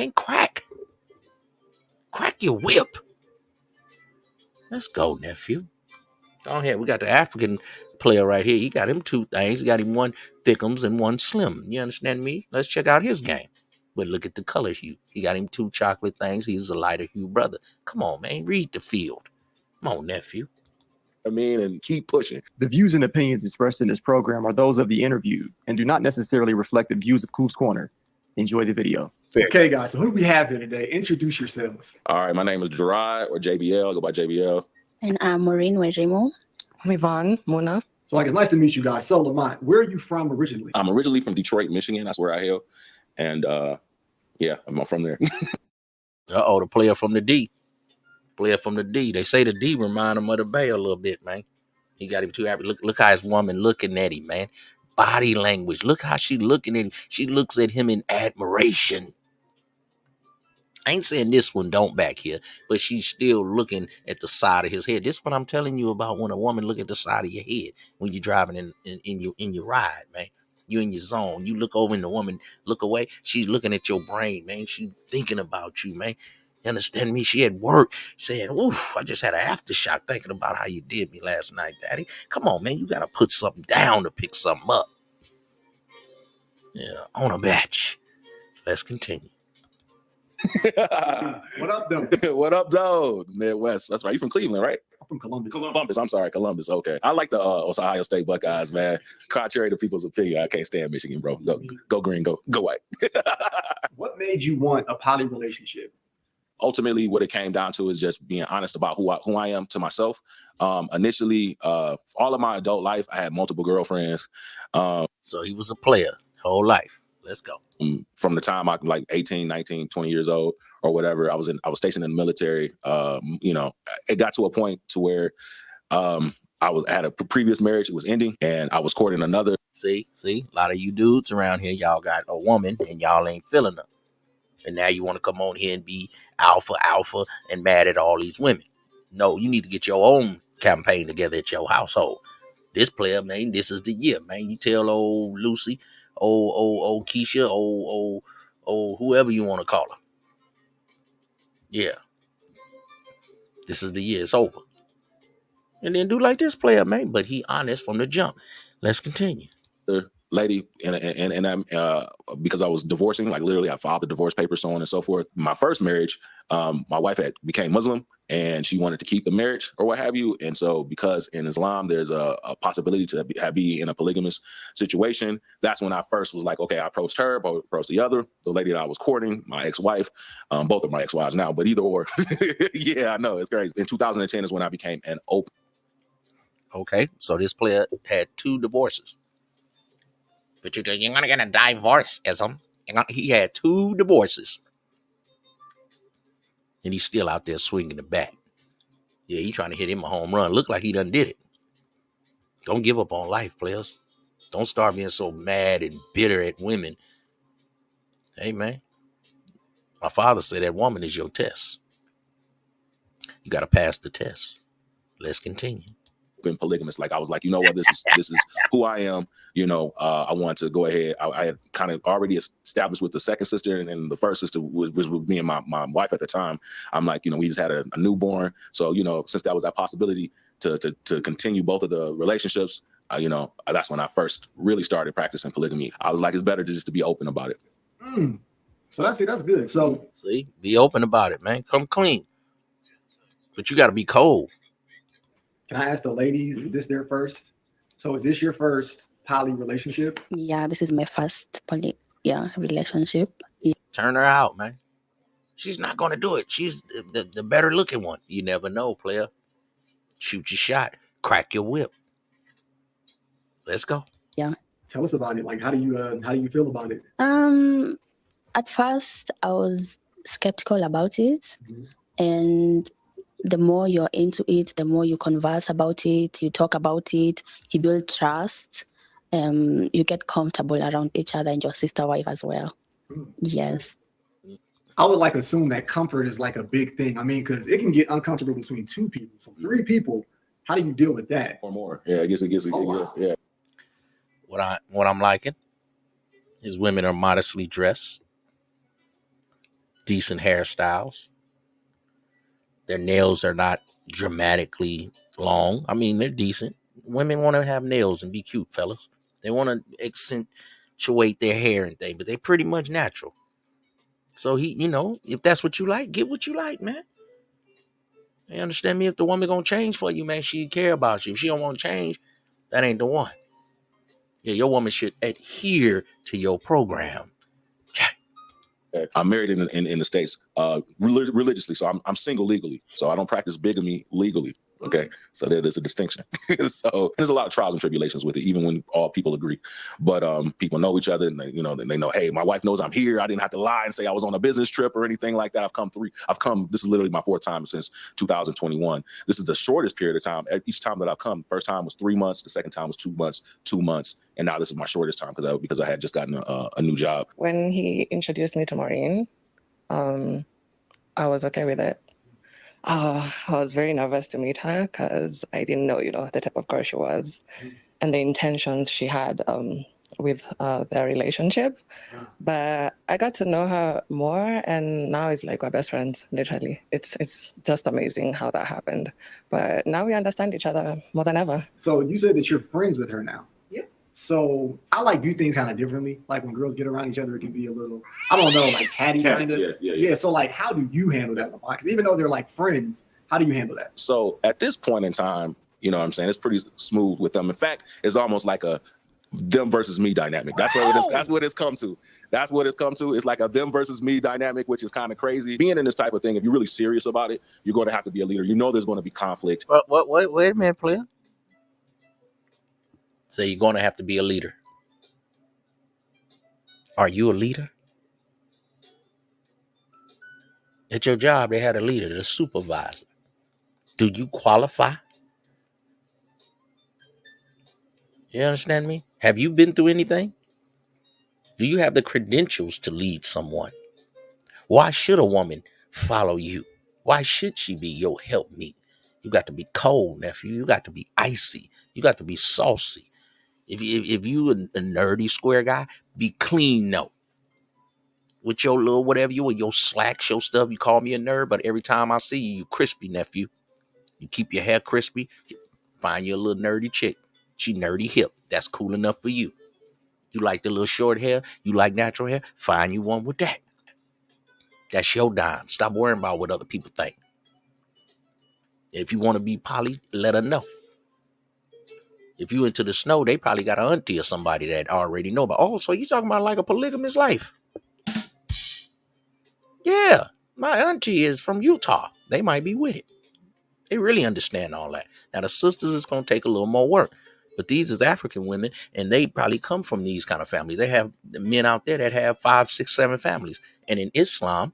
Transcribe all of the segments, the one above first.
And crack your whip. Let's go, nephew. Go ahead. We got the African player right here. He got him two things. He got him one thickums and one slim. You understand me? Let's check out his game. But look at the color hue. He got him two chocolate things. He's a lighter hue brother. Come on, man. Read the field. Come on, nephew. And keep pushing. The views and opinions expressed in this program are those of the interviewed and do not necessarily reflect the views of Coop's Corner. Enjoy the video. Okay, guys, so who do we have here today? Introduce yourselves. All right, my name is Gerard, or JBL. I go by JBL. And I'm Maureen Wejimo. I'm Yvonne Mona. So, it's nice to meet you guys. So, Lamont, where are you from originally? I'm originally from Detroit, Michigan. That's where I hail. And yeah, I'm from there. The player from the D. Player from the D. They say the D remind him of the Bay a little bit, man. He got him too happy. Look how his woman looking at him, man. Body language. Look how she looking at him. She looks at him in admiration. I ain't saying this one don't back here, but she's still looking at the side of his head. This is what I'm telling you about when a woman look at the side of your head when you're driving in your ride, man. You in your zone. You look over and the woman look away. She's looking at your brain, man. She's thinking about you, man. You understand me? She at work saying, oof, I just had an aftershock thinking about how you did me last night, daddy. Come on, man. You got to put something down to pick something up. Yeah, on a batch. Let's continue. What up, though? What up, though? Midwest. That's right. You from Cleveland, right? I'm from Columbus. Columbus. I'm sorry, Columbus. Okay. I like the Ohio State Buckeyes, man. Contrary to people's opinion, I can't stand Michigan, bro. Go green, go white. What made you want a poly relationship? Ultimately, what it came down to is just being honest about who I am to myself. Initially, all of my adult life, I had multiple girlfriends. So he was a player whole life. Let's go. From the time I was like 18, 19, 20 years old or whatever, I was stationed in the military. It got to a point to where had a previous marriage. It was ending and I was courting another. See, a lot of you dudes around here, y'all got a woman and y'all ain't feeling her. And now you want to come on here and be alpha and mad at all these women. No, you need to get your own campaign together at your household. This player, man, this is the year, man. You tell old Lucy, old Keisha, old whoever you want to call her. Yeah. This is the year. It's over. And then do like this player, man. But he honest from the jump. Let's continue. Lady, and I'm because I was divorcing, like literally I filed the divorce papers, so on and so forth. My first marriage, my wife became Muslim and she wanted to keep the marriage or what have you. And so because in Islam, there's a possibility to be in a polygamous situation. That's when I first was like, okay, I approached her, but approached the lady that I was courting, my ex-wife, both of my ex-wives now, but either or. Yeah, I know, it's crazy. In 2010 is when I became an open. Okay, so this player had 2 divorces. But you're gonna get a divorce, ism. He had 2 divorces. And he's still out there swinging the bat. Yeah, he trying to hit him a home run. Look like he done did it. Don't give up on life, players. Don't start being so mad and bitter at women. Hey, man. My father said that woman is your test. You got to pass the test. Let's continue. Been polygamous. Like I was like, you know what, this is who I am. I wanted to go ahead. I had kind of already established with the second sister, and then the first sister was with me and my wife at the time. I'm like, we just had a newborn. So, since that was that possibility to continue both of the relationships, that's when I first really started practicing polygamy. I was like, it's better just to be open about it. So that's good. So see, be open about it, man. Come clean. But you got to be cold. Can I ask the ladies, is this their first? So is this your first poly relationship? Yeah, this is my first relationship. Yeah. Turn her out, man. She's not going to do it. She's the better looking one. You never know, player. Shoot your shot. Crack your whip. Let's go. Yeah. Tell us about it. Like, how do you feel about it? At first, I was skeptical about it. And the more you're into it, the more you converse about it, you talk about it, you build trust, you get comfortable around each other and your sister wife as well. Yes. I would assume that comfort is like a big thing. I mean, because it can get uncomfortable between 2 people. So 3 people, how do you deal with that? Or more. Yeah, I guess it gets wow. Yeah. What I'm liking is women are modestly dressed. decent hairstyles. Their nails are not dramatically long. I mean, they're decent. Women want to have nails and be cute, fellas. They want to accentuate their hair and things, but they're pretty much natural. So if that's what you like, get what you like, man. You understand me? If the woman gonna change for you, man, she care about you. If she don't want to change, that ain't the one. Yeah, your woman should adhere to your program. I'm married in the States religiously, so I'm single legally. So I don't practice bigamy legally. Okay, so there's a distinction. So there's a lot of trials and tribulations with it, even when all people agree. But people know each other, and they know, hey, my wife knows I'm here. I didn't have to lie and say I was on a business trip or anything like that. I've come. This is literally my 4th time since 2021. This is the shortest period of time. Each time that I've come, the first time was 3 months, the second time was 2 months, 2 months, and now this is my shortest time because I had just gotten a new job. When he introduced me to Maureen, I was okay with it. I was very nervous to meet her because I didn't know, the type of girl she was and the intentions she had with their relationship. But I got to know her more, and now it's like we're best friends, literally. It's just amazing how that happened. But now we understand each other more than ever. So you said that you're friends with her now. Yeah. So I do things kind of differently. Like when girls get around each other, it can be a little, I don't know, like catty kind of. Yeah. So like, how do you handle that? Because even though they're like friends, how do you handle that? So at this point in time, you know what I'm saying, it's pretty smooth with them. In fact, it's almost like a them versus me dynamic. That's what it's come to. That's what it's come to. It's like a them versus me dynamic, which is kind of crazy. Being in this type of thing, if you're really serious about it, you're going to have to be a leader. There's going to be conflict. Wait a minute, player. So you're going to have to be a leader. Are you a leader? At your job, they had a leader, the supervisor. Do you qualify? You understand me? Have you been through anything? Do you have the credentials to lead someone? Why should a woman follow you? Why should she be your helpmeet? You got to be cold, nephew. You got to be icy. You got to be saucy. If you a nerdy square guy, be clean, no. With your little whatever you and your slacks, your stuff, you call me a nerd, but every time I see you, you crispy, nephew. You keep your hair crispy. Find you a little nerdy chick. She nerdy hip. That's cool enough for you. You like the little short hair? You like natural hair? Find you one with that. That's your dime. Stop worrying about what other people think. If you want to be poly, let her know. If you into the snow, they probably got an auntie or somebody that already know about. Oh, so you talking about like a polygamous life? Yeah, my auntie is from Utah. They might be with it. They really understand all that. Now the sisters is gonna take a little more work, but these is African women, and they probably come from these kind of families. They have men out there that have 5, 6, 7 families, and in Islam,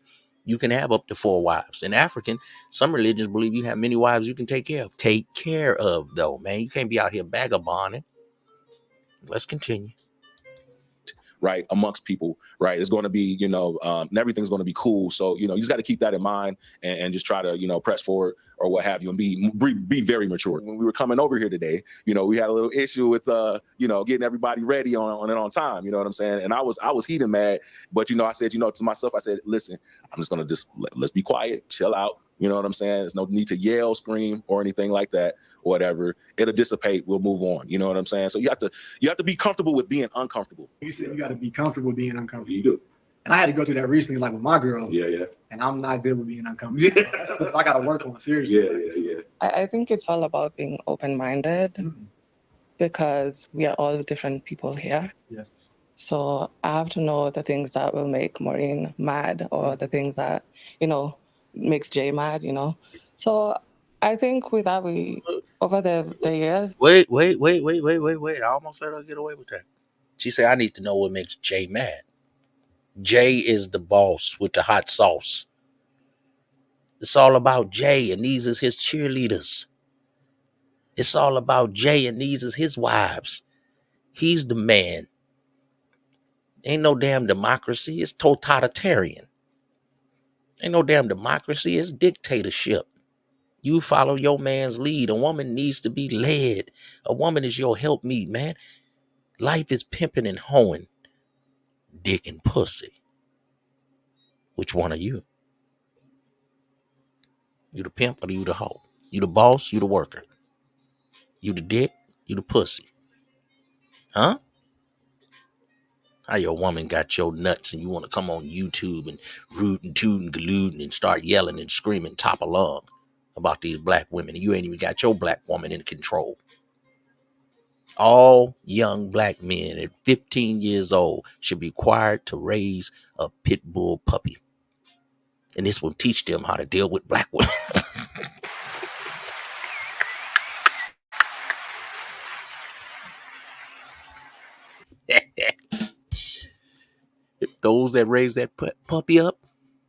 you can have up to 4 wives. In African, some religions believe you have many wives you can take care of. Take care of, though, man. You can't be out here vagabonding. Let's continue. Right, amongst people, right? It's going to be, and everything's going to be cool. So, you just got to keep that in mind and just try to, press forward or what have you, and be very mature. When we were coming over here today, we had a little issue with, getting everybody ready on time. You know what I'm saying? And I was heated mad, but I said, to myself, I said, listen, I'm just going to let's be quiet, chill out. You know what I'm saying? There's no need to yell, scream, or anything like that. Whatever, it'll dissipate. We'll move on. You know what I'm saying? So you have to be comfortable with being uncomfortable. You said you got to be comfortable with being uncomfortable. You do. And I had to go through that recently, like with my girl. Yeah. And I'm not good with being uncomfortable. That's something I got to work on seriously. Yeah. I think it's all about being open-minded because we are all different people here. Yes. So I have to know the things that will make Maureen mad or the things that, makes Jay mad, So I think with that, over the years. Wait. I almost let her get away with that. She said, I need to know what makes Jay mad. Jay is the boss with the hot sauce. It's all about Jay, and these is his cheerleaders. It's all about Jay, and these is his wives. He's the man. Ain't no damn democracy. It's totalitarian. Ain't no damn democracy. It's dictatorship. You follow your man's lead. A woman needs to be led. A woman is your helpmeet, man. Life is pimping and hoeing. Dick and pussy. Which one are you? You the pimp or you the hoe? You the boss, you the worker? You the dick, you the pussy? Huh? How your woman got your nuts and you want to come on YouTube and root and toot and galooting and start yelling and screaming top along about these black women, and you ain't even got your black woman in control. All young black men at 15 years old should be required to raise a pit bull puppy. And this will teach them how to deal with black women. Those that raise that puppy up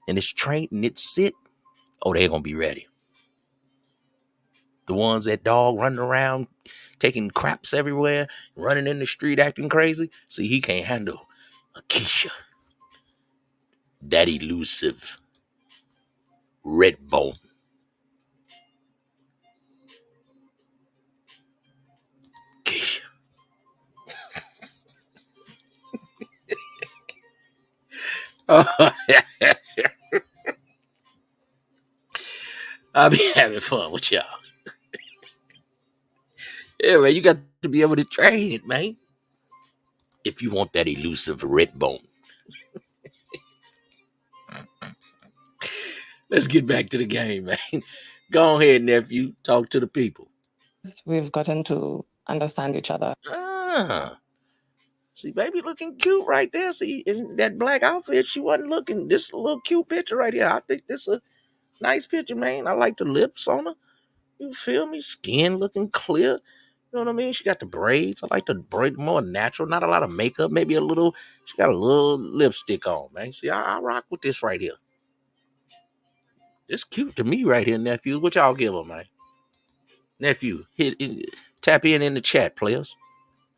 and it's trained and it's sit, oh, they're going to be ready. The ones that dog running around taking craps everywhere, running in the street acting crazy, see, he can't handle Akeisha, that elusive red bone. Akeisha. I'll be having fun with y'all. Yeah, man, you got to be able to train it, man. If you want that elusive red bone. Let's get back to the game, man. Go ahead, nephew. Talk to the people. We've gotten to understand each other. Ah, see, baby looking cute right there. See, in that black outfit, she wasn't looking. This a little cute picture right here. I think this a nice picture, man. I like the lips on her. You feel me? Skin looking clear. You know what I mean? She got the braids. I like the braid more natural. Not a lot of makeup. Maybe a little. She got a little lipstick on, man. See, I rock with this right here. It's cute to me right here, nephew. What y'all give her, man? Nephew, tap in the chat, players.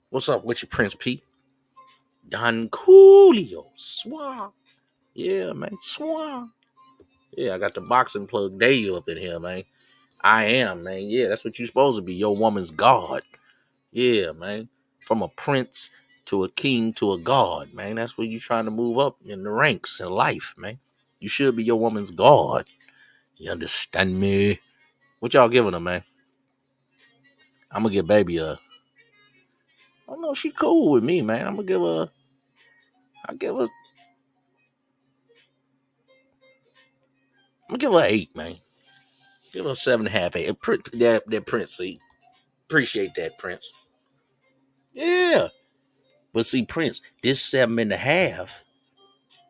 What's up with you, Prince P? Don Coolio. Swah. Yeah, man. Swah. Yeah, I got the boxing plug day up in here, man. I am, man. Yeah, that's what you're supposed to be. Your woman's god. Yeah, man. From a prince to a king to a god, man. That's where you're trying to move up in the ranks in life, man. You should be your woman's god. You understand me? What y'all giving her, man? I'm gonna give baby a. I don't know. She cool with me, man. I'm gonna give her. I give her. I'm gonna give her an 8, man. Give her a 7.5, 8. That Prince, see. Appreciate that, Prince. Yeah. But see, Prince, this 7.5,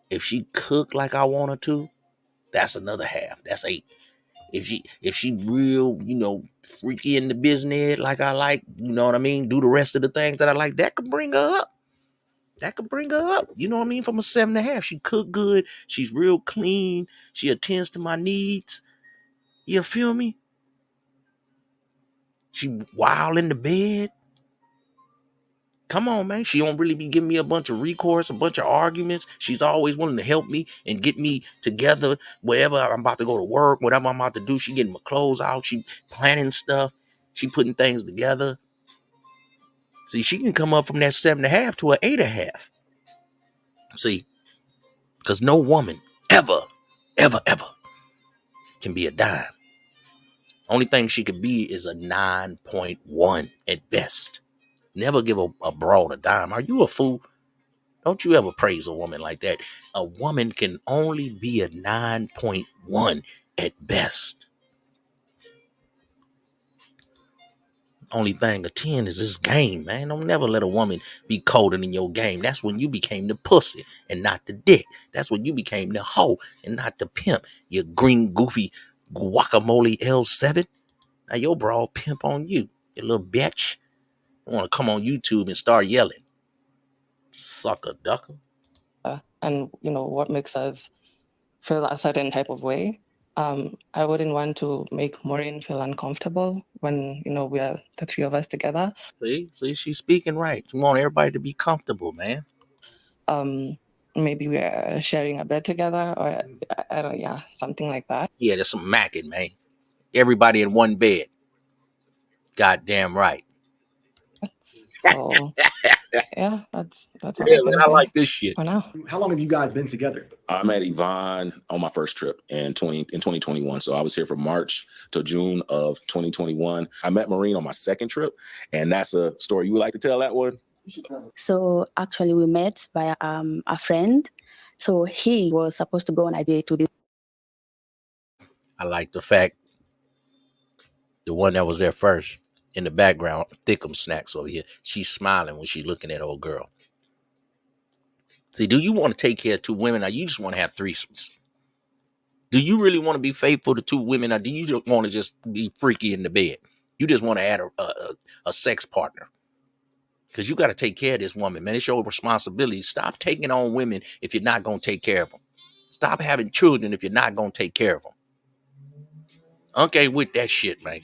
if she cook like I want her to, that's another half. That's 8. If she real, freaky in the business like I like, you know what I mean? Do the rest of the things that I like, that could bring her up. That could bring her up. You know what I mean? From a 7.5. She cook good. She's real clean. She attends to my needs. You feel me? She wild in the bed. Come on, man. She don't really be giving me a bunch of recourse, a bunch of arguments. She's always willing to help me and get me together wherever I'm about to go to work, whatever I'm about to do. She getting my clothes out. She planning stuff. She putting things together. See, she can come up from that 7.5 to an 8.5. See, because no woman ever, ever, ever can be a dime. Only thing she could be is a 9.1 at best. Never give a broad a dime. Are you a fool? Don't you ever praise a woman like that. A woman can only be a 9.1 at best. Only thing a 10 is this game, man. Don't never let a woman be colder than your game. That's when you became the pussy and not the dick. That's when you became the hoe and not the pimp. You green, goofy guacamole L7. Now your broad pimp on you, you little bitch. You want to come on YouTube and start yelling. Sucker ducker. And what makes us feel a certain type of way. I wouldn't want to make Maureen feel uncomfortable when we are the three of us together. See, she's speaking right. You want everybody to be comfortable, man. Maybe we are sharing a bed together, or I don't, yeah, something like that. Yeah, there's some macking, man. Everybody in one bed. Goddamn right. So Yeah, that's all I Really, can I say like this shit. for now. How long have you guys been together? I met Yvonne on my first trip in 2021. So I was here from March to June of 2021. I met Maureen on my second trip, and that's a story you would like to tell that one. So actually, we met by a friend. So he was supposed to go on a date to this. I like the fact the one that was there first in the background, Thickum Snacks over here. She's smiling when she's looking at old girl. See, do you want to take care of two women, or you just want to have threesomes? Do you really want to be faithful to two women, or do you just want to just be freaky in the bed? You just want to add a sex partner. Because you got to take care of this woman, man. It's your responsibility. Stop taking on women if you're not going to take care of them. Stop having children if you're not going to take care of them. Okay, with that shit, man.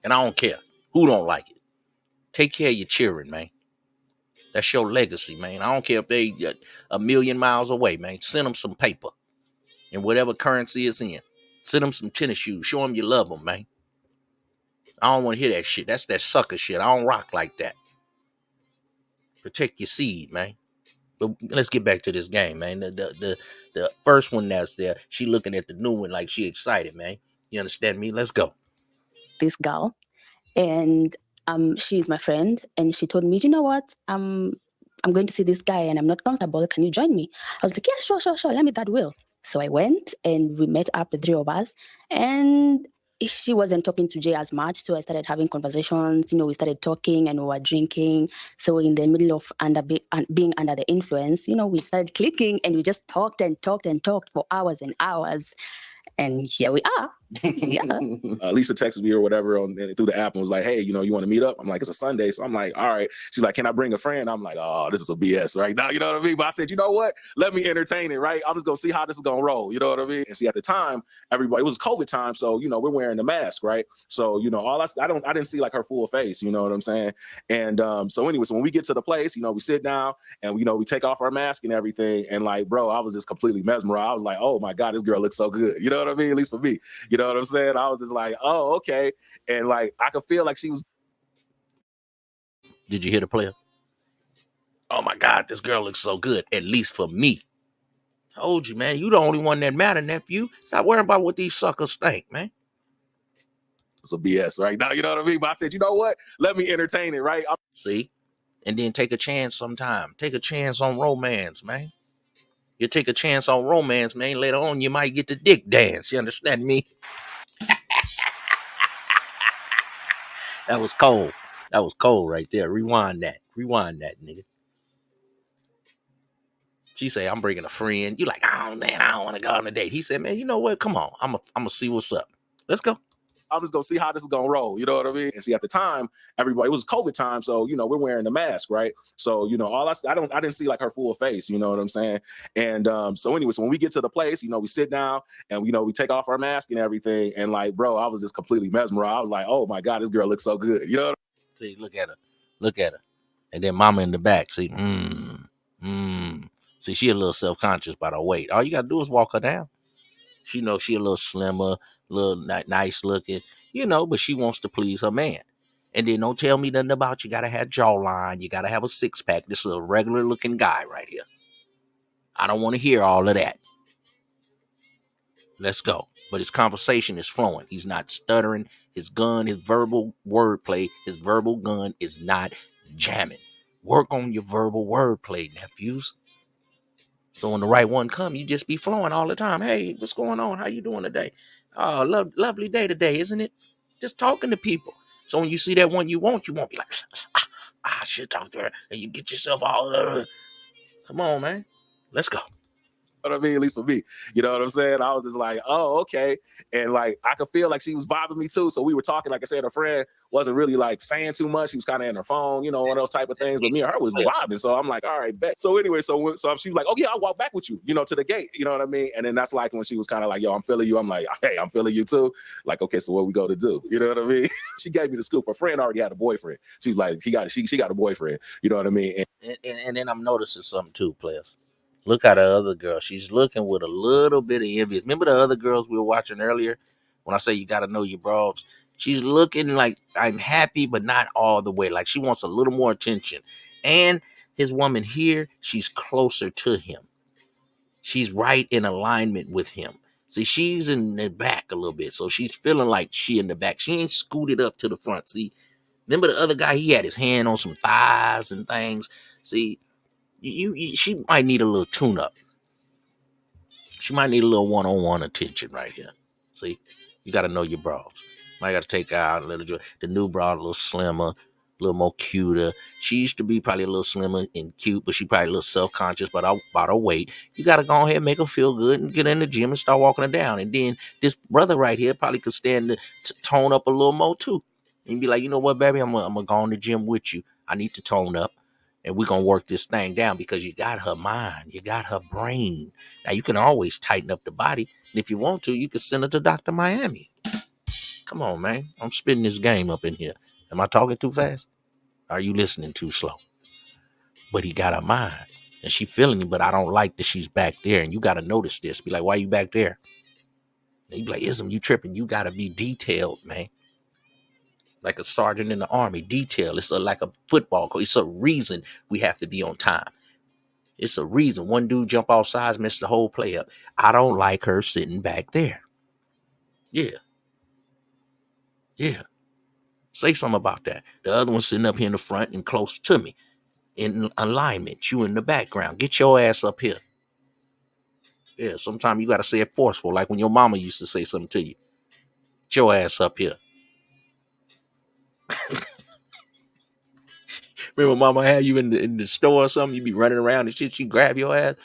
And I don't care who don't like it. Take care of your children, man. That's your legacy, man. I don't care if they a million miles away, man. Send them some paper in whatever currency it's in. Send them some tennis shoes. Show them you love them, man. I don't want to hear that shit. That's that sucker shit. I don't rock like that. Protect your seed, man. But let's get back to this game, man. The first one that's there, she looking at the new one like she excited, man. You understand me? Let's go. This girl, and she's my friend, and she told me, you know what, I'm going to see this guy and I'm not comfortable, can you join me? I was like, yeah, sure, let me that will. So I went and we met up, the three of us, and she wasn't talking to Jay as much, so I started having conversations. We started talking and we were drinking. So in the middle of being under the influence, we started clicking, and we just talked and talked and talked for hours and hours, and here we are. Yeah. Lisa texted me or whatever through the app and was like, hey, you want to meet up? I'm like, it's a Sunday. So I'm like, all right. She's like, can I bring a friend? I'm like, oh, this is a BS right now. You know what I mean? But I said, you know what? Let me entertain it, right? I'm just going to see how this is going to roll. You know what I mean? And see, at the time, everybody, it was COVID time. So, we're wearing the mask, right? So, I didn't see like her full face. You know what I'm saying? And so anyway, so when we get to the place, we sit down and, we take off our mask and everything. And like, bro, I was just completely mesmerized. I was like, oh my God, this girl looks so good. You know what I mean? At least for me. You know what I'm saying? I was just like, oh, okay. And like, I could feel like she was. Did you hear the player? Oh my God, this girl looks so good. At least for me. Told you, man. You the only one that matter, nephew. Stop worrying about what these suckers think, man. It's a BS right now. You know what I mean? But I said, you know what? Let me entertain it, right? See? And then take a chance sometime. Take a chance on romance, man. You take a chance on romance, man. Later on, you might get the dick dance. You understand me? That was cold. That was cold right there. Rewind that. Rewind that, nigga. She say, I'm bringing a friend. You like, oh, man, I don't want to go on a date. He said, man, you know what? Come on. I'm going to see what's up. Let's go. I'm just gonna see how this is gonna roll. You know what I mean? And see, at the time, everybody, it was COVID time, so we're wearing the mask, right? So I didn't see like her full face. You know what I'm saying? And so anyway, so when we get to the place, we sit down and we take off our mask and everything. And like, bro, I was just completely mesmerized. I was like, oh my God, this girl looks so good. You know? See, look at her. Look at her. And then mama in the back. See, See, she a little self-conscious by the weight. All you got to do is walk her down. She knows she a little slimmer, little nice looking, but she wants to please her man. And then don't tell me nothing about you got to have jawline. You got to have a six-pack. This is a regular looking guy right here. I don't want to hear all of that. Let's go. But his conversation is flowing. He's not stuttering. His verbal wordplay, his verbal gun is not jamming. Work on your verbal wordplay, nephews. So when the right one come, you just be flowing all the time. Hey, what's going on? How you doing today? Oh, lovely day today, isn't it? Just talking to people. So when you see that one you won't be like, I should talk to her. And you get yourself all come on, man. Let's go. What I mean, at least for me, you know what I'm saying? I was just like, oh, okay. And like, I could feel like she was vibing me too. So we were talking, like I said, her friend wasn't really like saying too much. She was kind of in her phone, one of those type of things. But me and her was vibing. So I'm like, all right, bet. So anyway, so she was like, oh yeah, I'll walk back with you, to the gate. You know what I mean? And then that's like when she was kind of like, yo, I'm feeling you. I'm like, hey, I'm feeling you too. Like, okay, so what we go to do? You know what I mean? She gave me the scoop. Her friend already had a boyfriend. She's like, she got a boyfriend. You know what I mean? And then I'm noticing something too, players. Look at the other girl. She's looking with a little bit of envy. Remember the other girls we were watching earlier? When I say you got to know your broads, She's looking like I'm happy, but not all the way. Like she wants a little more attention. And his woman here, she's closer to him. She's right in alignment with him. See, she's in the back a little bit. So she's feeling like she in the back. She ain't scooted up to the front. See, remember the other guy, he had his hand on some thighs and things. See, she might need a little tune up. She might need a little one-on-one attention right here. See, you got to know your bras. Might got to take out a little. The new bra a little slimmer, a little more cuter. She used to be probably a little slimmer and cute, but she probably a little self-conscious about her weight. You got to go ahead and make her feel good and get in the gym and start walking her down. And then this brother right here probably could stand to tone up a little more too. And be like, you know what, baby, I'm gonna go in the gym with you. I need to tone up. And we're going to work this thing down because you got her mind. You got her brain. Now, you can always tighten up the body. And if you want to, you can send her to Dr. Miami. Come on, man. I'm spitting this game up in here. Am I talking too fast? Are you listening too slow? But he got her mind. And she feeling it, but I don't like that she's back there. And you got to notice this. Be like, why you back there? And you be like, Ism, you tripping. You got to be detailed, man. Like a sergeant in the army. Detail. It's like a football coach. It's a reason we have to be on time. It's a reason. One dude jump off sides, missed the whole play up. I don't like her sitting back there. Yeah. Yeah. Say something about that. The other one sitting up here in the front and close to me. In alignment. You in the background. Get your ass up here. Yeah, sometimes you got to say it forceful. Like when your mama used to say something to you. Get your ass up here. Remember mama had you in the store or something? You be running around and shit. She grab your ass.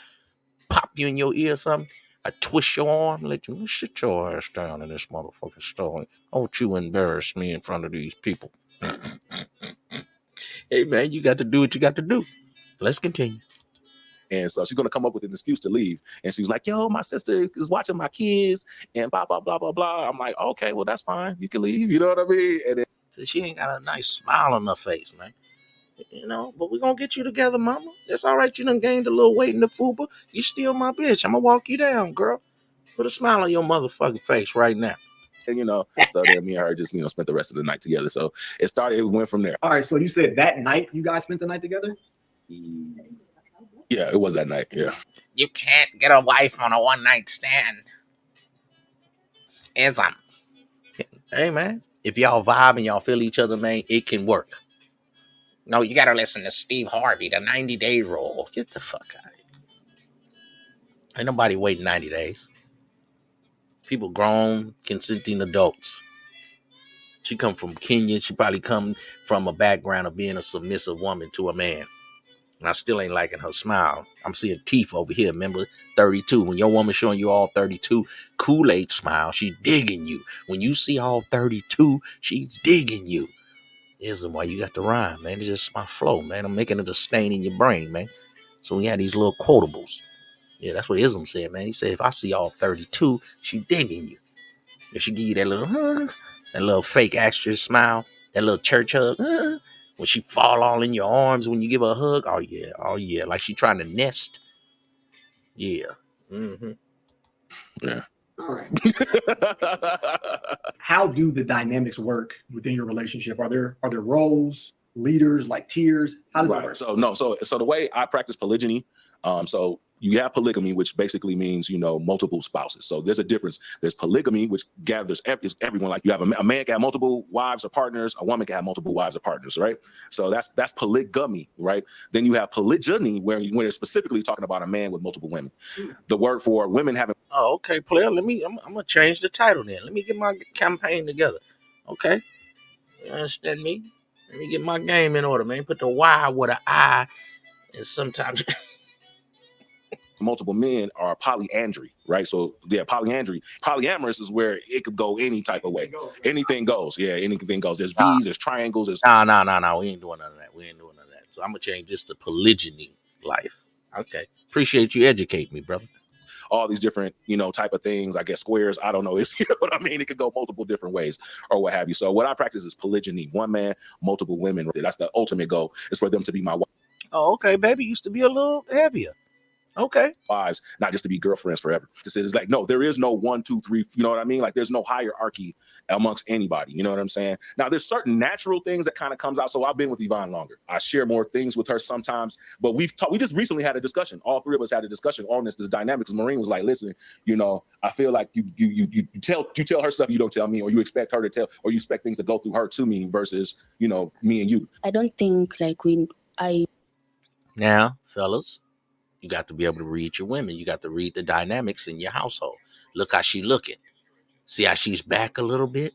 Pop you in your ear or something. I twist your arm, let you sit your ass down in this motherfucking store. Don't you embarrass me in front of these people. Hey man, you got to do what you got to do. Let's continue. And so she's going to come up with an excuse to leave. And she was like, yo, my sister is watching my kids and blah, blah, blah, blah, blah. I'm like, okay, well, that's fine. You can leave. You know what I mean? And then So she ain't got a nice smile on her face, man. You know, but we're going to get you together, mama. It's all right. You done gained a little weight in the fupa. You still my bitch. I'm going to walk you down, girl. Put a smile on your motherfucking face right now. and, so then me and her just, spent the rest of the night together. So it went from there. All right. So you said that night you guys spent the night together? Yeah, it was that night. Yeah. You can't get a wife on a one-night stand. Ism. Hey, man. If y'all vibe and y'all feel each other, man, it can work. No, you got to listen to Steve Harvey, the 90-day rule. Get the fuck out of here. Ain't nobody waiting 90 days. People grown, consenting adults. She come from Kenya. She probably come from a background of being a submissive woman to a man. And I still ain't liking her smile. I'm seeing teeth over here. Remember, 32. When your woman showing you all 32, Kool-Aid smile, she's digging you. When you see all 32, she's digging you. Isn't why you got the rhyme, man. It's just my flow, man. I'm making it a stain in your brain, man. So we had these little quotables. Yeah, that's what Ism said, man. He said, if I see all 32, she digging you. If she give you that little, that little fake extra smile, that little church hug, when she fall all in your arms when you give her a hug, oh yeah, like she trying to nest. Yeah. Mm-hmm. Yeah. All right. How do the dynamics work within your relationship? Are there roles, leaders, like tiers? How does it work? So the way I practice polygyny, so you have polygamy, which basically means multiple spouses. So there's a difference. There's polygamy, which gathers everyone. Like you have a man can have multiple wives or partners. A woman can have multiple wives or partners, right? So that's polygamy, right? Then you have polygyny, where it's specifically talking about a man with multiple women. The word for women having. Oh, okay, player. I'm gonna change the title then. Let me get my campaign together. Okay. You understand me? Let me get my game in order, man. Put the Y with an I, and sometimes. Multiple men are polyandry, right? So yeah, polyandry. Polyamorous is where it could go any type of way. Anything goes. Yeah, anything goes. There's V's, there's triangles, there's No. We ain't doing none of that. So I'm gonna change this to polygyny life. Okay. Appreciate you educating me, brother. all these different, type of things. I guess squares. I don't know. It's what I mean. It could go multiple different ways or what have you. So what I practice is polygyny. One man, multiple women. That's the ultimate goal, is for them to be my wife. Oh, okay. Baby used to be a little heavier. Okay. Wives, not just to be girlfriends forever. It's like, no, there is no 1, 2, 3. You know what I mean? Like, there's no hierarchy amongst anybody. You know what I'm saying? Now, there's certain natural things that kind of comes out. So I've been with Yvonne longer. I share more things with her sometimes. But we just recently had a discussion. All three of us had a discussion on this dynamics. Maureen was like, listen, I feel like you tell her stuff you don't tell me, or you expect her to tell, or you expect things to go through her to me versus me and you. I don't think Now, fellas, you got to be able to read your women. You got to read the dynamics in your household. Look how she looking. See how she's back a little bit?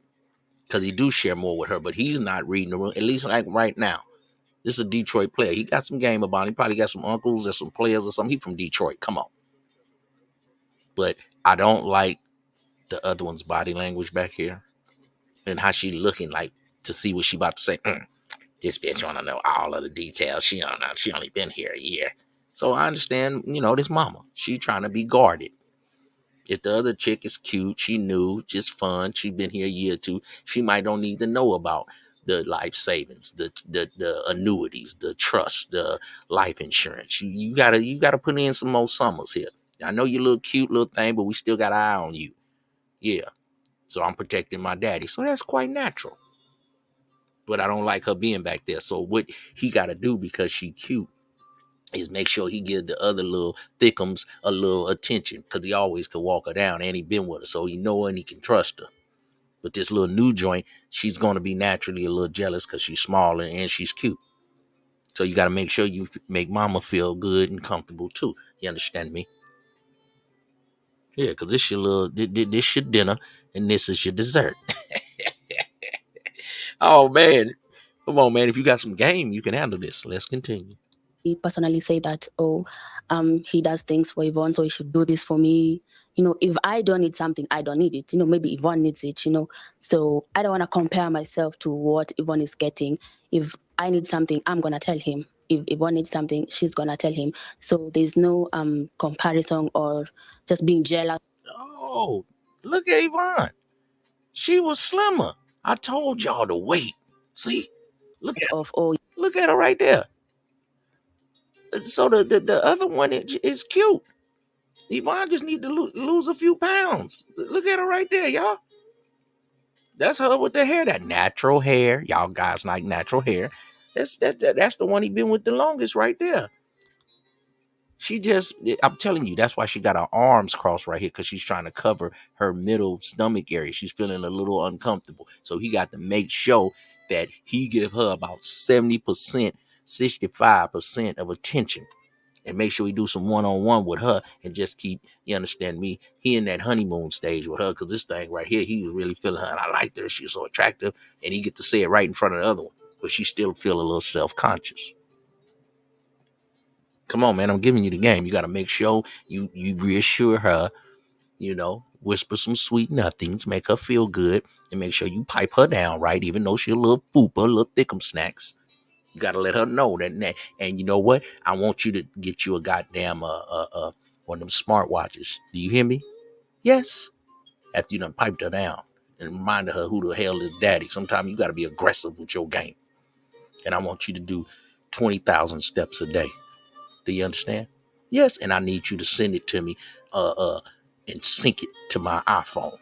Because he do share more with her, but he's not reading the room, at least like right now. This is a Detroit player. He got some game about him. He probably got some uncles or some players or something. He from Detroit. Come on. But I don't like the other one's body language back here and how she looking like to see what she about to say. This bitch want to know all of the details. She don't know. She only been here a year. So I understand, this mama. She trying to be guarded. If the other chick is cute, she new, just fun, she been here a year or two, she might don't need to know about the life savings, the annuities, the trust, the life insurance. You gotta put in some more summers here. I know you little cute little thing, but we still got an eye on you. Yeah. So I'm protecting my daddy. So that's quite natural. But I don't like her being back there. So what he gotta do because she cute is make sure he give the other little thickums a little attention because he always could walk her down and he been with her, so he know her and he can trust her. But this little new joint, she's gonna be naturally a little jealous because she's smaller and she's cute. So you got to make sure you make mama feel good and comfortable too. You understand me? Yeah, because this your little, this your dinner and this is your dessert. Oh man, come on, man! If you got some game, you can handle this. Let's continue. personally say that, he does things for Yvonne, so he should do this for me. If I don't need something, I don't need it. Maybe Yvonne needs it, So I don't want to compare myself to what Yvonne is getting. If I need something, I'm going to tell him. If Yvonne needs something, she's going to tell him. So there's no comparison or just being jealous. Oh, look at Yvonne. She was slimmer. I told y'all to wait. See? Look at her right there. So the other one is cute. Yvonne just need to lose a few pounds. Look at her right there, y'all. That's her with the hair, that natural hair. Y'all guys like natural hair. That's the one he been with the longest right there. I'm telling you, that's why she got her arms crossed right here, because she's trying to cover her middle stomach area. She's feeling a little uncomfortable. So he got to make sure that he give her about 70%, 65% of attention. And make sure he do some one-on-one with her and just keep, you understand me, he in that honeymoon stage with her, because this thing right here, he was really feeling her, and I liked her. She's so attractive, and he get to say it right in front of the other one, but she still feel a little self-conscious. Come on, man, I'm giving you the game. You got to make sure you reassure her, whisper some sweet nothings, make her feel good, and make sure you pipe her down right, even though she a little pooper, a little thickum snacks. You got to let her know that. And you know what? I want you to get you a goddamn one of them smart watches. Do you hear me? Yes. After you done piped her down and reminded her who the hell is daddy. Sometimes you got to be aggressive with your game. And I want you to do 20,000 steps a day. Do you understand? Yes. And I need you to send it to me and sync it to my iPhone.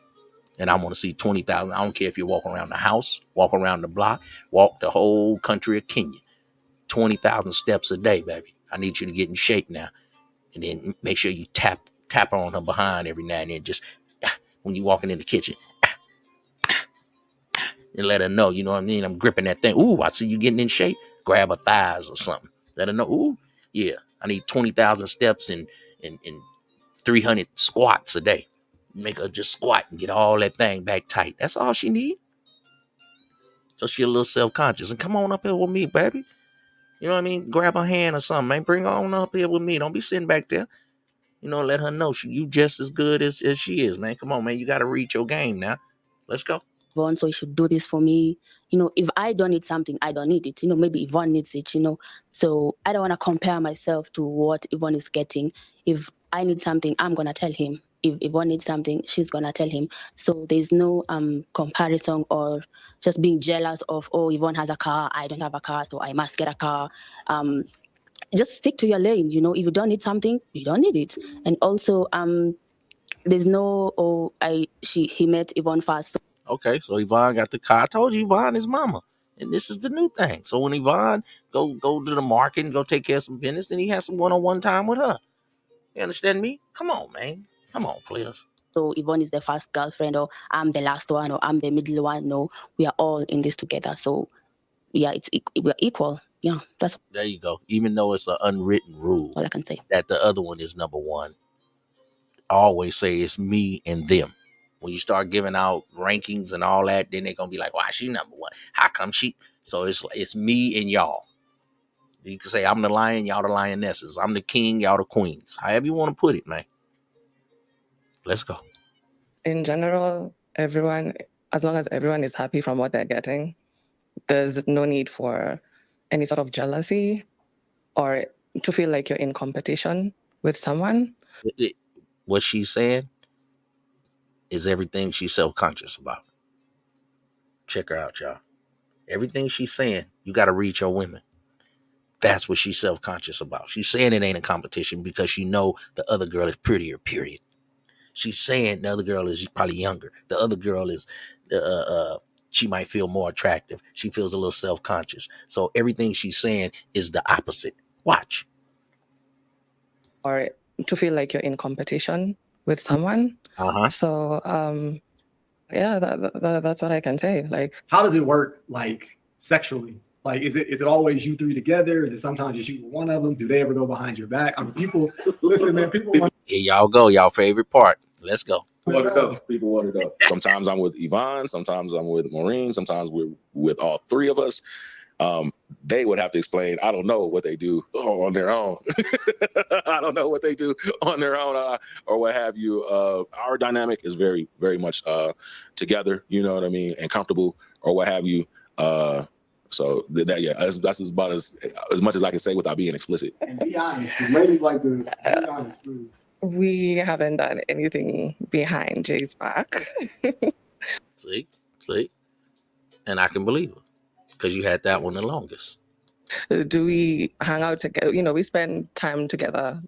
And I want to see 20,000. I don't care if you're walking around the house, walk around the block, walk the whole country of Kenya. 20,000 steps a day, baby. I need you to get in shape now. And then make sure you tap her on her behind every now and then. Just when you walking in the kitchen. And let her know, you know what I mean? I'm gripping that thing. Ooh, I see you getting in shape. Grab her thighs or something. Let her know, ooh, yeah, I need 20,000 steps and 300 squats a day. Make her just squat and get all that thing back tight. That's all she need. So she a little self-conscious. And come on up here with me, baby. You know what I mean? Grab her hand or something, man. Bring her on up here with me. Don't be sitting back there. Let her know you just as good as she is, man. Come on, man. You got to reach your game now. Let's go. Yvonne, so he should do this for me. If I don't need something, I don't need it. Maybe Yvonne needs it, So I don't want to compare myself to what Yvonne is getting. If I need something, I'm going to tell him. If Yvonne needs something, she's going to tell him. So there's no comparison or just being jealous of, oh, Yvonne has a car, I don't have a car, so I must get a car. just stick to your lane. You know, if you don't need something, you don't need it. And also, there's no he met Yvonne first. So Okay, so Yvonne got the car. I told you Yvonne is mama. And this is the new thing. So when Yvonne go to the market and go take care of some business, then he has some one-on-one time with her. You understand me? Come on, man. Come on, players. So Yvonne is the first girlfriend, or I'm the last one, or I'm the middle one. No, we are all in this together. So yeah, we're equal. Yeah, that's There you go. Even though it's an unwritten rule all I can say. that the other one is number one, I always say it's me and them. When you start giving out rankings and all that, then they're gonna be like, "Why she number one? How come she?" So it's me and y'all. You can say I'm the lion, y'all the lionesses. I'm the king, y'all the queens. However you want to put it, man. Let's go. In general, everyone, as long as everyone is happy from what they're getting, there's no need for any sort of jealousy or to feel like you're in competition with someone. What she's saying is everything she's self-conscious about. Check her out, y'all. Everything she's saying, you got to read your women. That's what she's self-conscious about. She's saying it ain't a competition because she know the other girl is prettier, period. She's saying the other girl is probably younger. The other girl is, she might feel more attractive. She feels a little self-conscious. So everything she's saying is the opposite. Watch. Or to feel like you're in competition with someone. So, yeah, that's what I can say. Like, how does it work, like sexually? Like, is it always you three together? Is it sometimes you shoot with one of them? Do they ever go behind your back? I mean, people listen, man. People want. Here y'all go. Y'all favorite part. Let's go. People want it up. Sometimes I'm with Yvonne. Sometimes I'm with Maureen. Sometimes we're with all three of us. They would have to explain. I don't know what they do on their own. I don't know what they do on their own, or what have you. Our dynamic is very, very much together. You know what I mean, and comfortable, or what have you. So that's about as much as I can say without being explicit. And be honest, ladies like to be honest, please. We haven't done anything behind Jay's back. See, and I can believe it because you had that one the longest. Do we hang out together? You know, we spend time together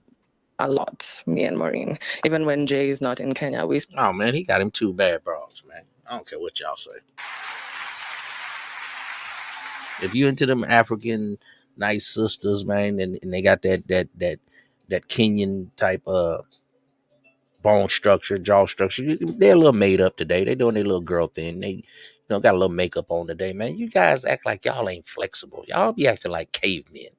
a lot, me and Maureen. Even when Jay is not in Kenya, we. Oh man, he got him two bad bras, man. I don't care what y'all say. If you into them African nice sisters, man, and they got that Kenyan type bone structure, jaw structure, they're a little made up today. They doing their little girl thing. They got a little makeup on today, man. You guys act like y'all ain't flexible. Y'all be acting like cavemen.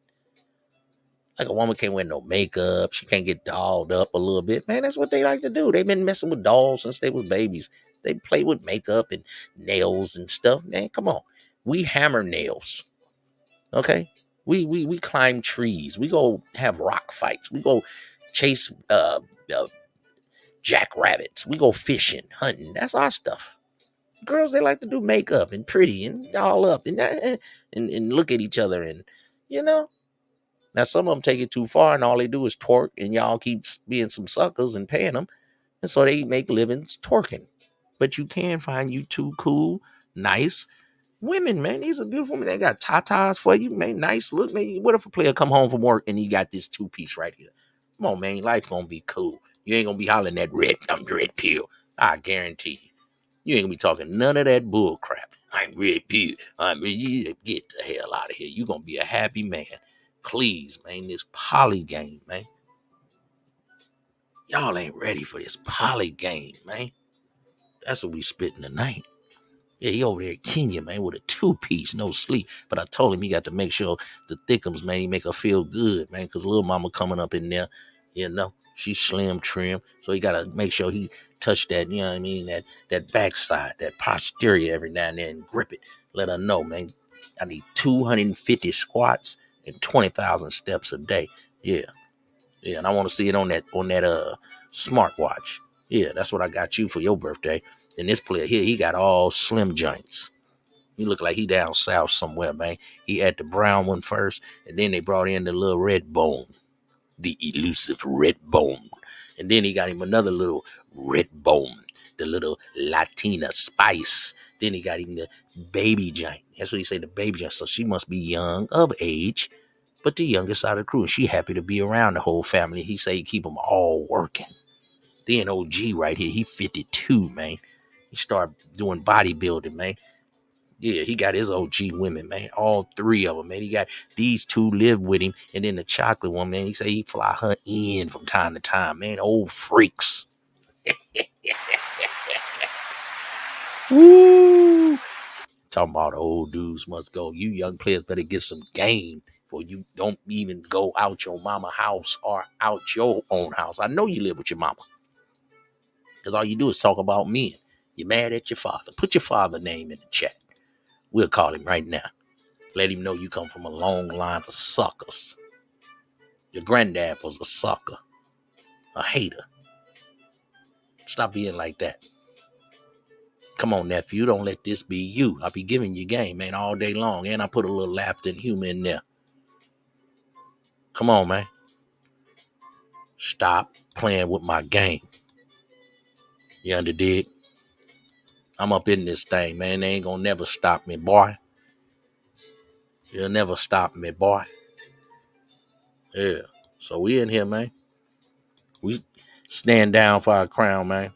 Like a woman can't wear no makeup. She can't get dolled up a little bit. Man, that's what they like to do. They've been messing with dolls since they was babies. They play with makeup and nails and stuff. Man, come on. We hammer nails. Okay? We climb trees. We go have rock fights. We go chase jackrabbits. We go fishing, hunting. That's our stuff. Girls, they like to do makeup and pretty and all up and look at each other and you know. Now, some of them take it too far, and all they do is twerk, and y'all keep being some suckers and paying them, and so they make livings twerking. But you can find you two cool, nice women, man. These are beautiful women. They got tatas for you, man. Nice look, man. What if a player come home from work and he got this two-piece right here? Come on, man. Life gonna be cool. You ain't gonna be hollering that red pill. I guarantee you. You ain't gonna be talking none of that bull crap. I'm red pill. Get the hell out of here. You gonna be a happy man. Please, man, this poly game, man. Y'all ain't ready for this poly game, man. That's what we spitting tonight. Yeah, he over there in Kenya, man, with a two-piece, no sleep. But I told him he got to make sure the thickums, man, he make her feel good, man, because little mama coming up in there, you know, she's slim, trim. So he got to make sure he touch that, you know what I mean, that backside, that posterior every now and then, and grip it. Let her know, man, I need 250 squats and 20,000 steps a day. Yeah. Yeah, and I want to see it on that smartwatch. Yeah, that's what I got you for your birthday. And this player here, he got all slim joints. He look like he down south somewhere, man. He had the brown one first, and then they brought in the little red bone, the elusive red bone. And then he got him another little red bone, the little Latina spice. Then he got him the baby joint. That's what he say, the baby joint. So she must be young, of age, but the youngest out of the crew. And she happy to be around the whole family. He say he keep them all working. Then OG right here, he 52, man. He start doing bodybuilding, man. Yeah, he got his OG women, man. All three of them, man. He got these two live with him, and then the chocolate one, man. He say he fly her in from time to time, man. Old freaks. Woo! Talking about old dudes must go. You young players better get some game, for you don't even go out your mama house or out your own house. I know you live with your mama, because all you do is talk about men. You're mad at your father. Put your father name in the chat. We'll call him right now. Let him know you come from a long line of suckers. Your granddad was a sucker, a hater. Stop being like that. Come on, nephew. Don't let this be you. I'll be giving you game, man, all day long. And I put a little laughter and humor in there. Come on, man. Stop playing with my game. You underdig? I'm up in this thing, man. They ain't gonna never stop me, boy. You'll never stop me, boy. Yeah. So we in here, man. We stand down for our crown, man.